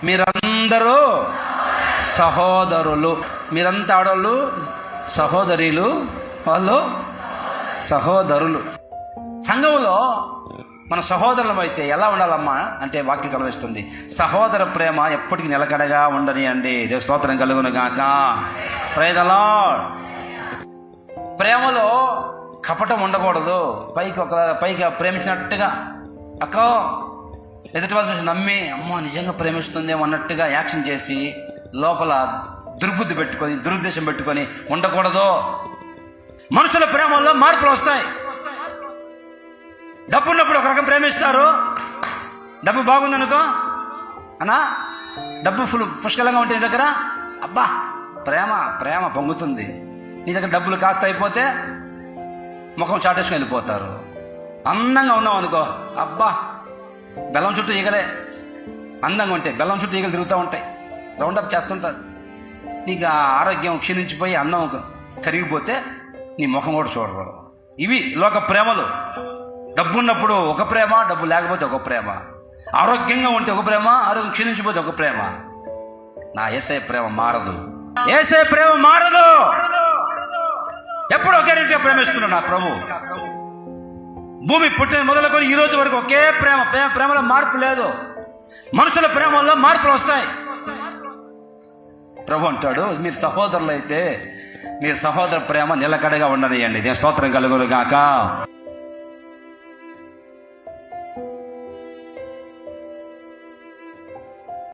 మీరందరూ సహోదరులు. మీరంతా ఆడవాళ్ళు సహోదరులు, వాళ్ళు సహోదరులు. సంఘంలో మన సహోదరులం అయితే ఎలా ఉండాలమ్మా అంటే వాక్యం కలవిస్తుంది. సహోదర ప్రేమ ఎప్పటికీ నిలకడగా ఉండని అండి. దేవ స్తోత్రం కలుగును గాక. Praise the lord. ప్రేమలో కపటం ఉండకూడదు. పైకి ప్రేమించినట్టుగా అక్క ఎదుటి వాళ్ళు చూసి నమ్మి అమ్మ నిజంగా ప్రేమిస్తుందేమో అన్నట్టుగా యాక్షన్ చేసి లోపల దుర్బుద్ధి పెట్టుకొని దురుద్దేశం పెట్టుకొని ఉండకూడదు. మనుషుల ప్రేమల్లో మార్పులు వస్తాయి. డబ్బు ఉన్నప్పుడు ఒక రకం ప్రేమిస్తారు. డబ్బు బాగుందనుకో అన్నా, డబ్బు పుష్కలంగా ఉంటే నీ దగ్గర అబ్బా ప్రేమ ప్రేమ పొంగుతుంది. నీ దగ్గర డబ్బులు కాస్త అయిపోతే ముఖం చాటేసుకుని వెళ్ళిపోతారు. అందంగా ఉన్నావు అనుకో అబ్బా బెల్లం చుట్టూ ఈగలే. అందంగా ఉంటే బెల్లం చుట్టూ ఈగలు తిరుగుతూ ఉంటాయి, రౌండప్ చేస్తుంటారు. నీకు ఆ ఆరోగ్యం క్షీణించిపోయి అందం కరిగిపోతే నీ ముఖం కూడా చూడరు. ఇవి లోక ప్రేమలు. డబ్బు ఉన్నప్పుడు ఒక ప్రేమ, డబ్బు లేకపోతే ఒక ప్రేమ. ఆరోగ్యంగా ఉంటే ఒక ప్రేమ, ఆరోగ్యం క్షీణించిపోతే ఒక ప్రేమ. నా యేసయ్య ప్రేమ మారదు. యేసయ్య ప్రేమ మారదు. ఎప్పుడు ఒకే రీతిగా ప్రేమిస్తున్నాడు నా ప్రభు. భూమి పుట్టిన మొదలుకొని ఈ రోజు వరకు ఒకే ప్రేమ. ప్రేమలో మార్పు లేదు. మనుషుల ప్రేమల్లో మార్పులు వస్తాయి. ప్రభు అంటాడు, మీరు సహోదరులు అయితే మీరు సహోదర ప్రేమ నిలకడగా ఉండనియండి. దేని స్తోత్రం కలుగును గాక.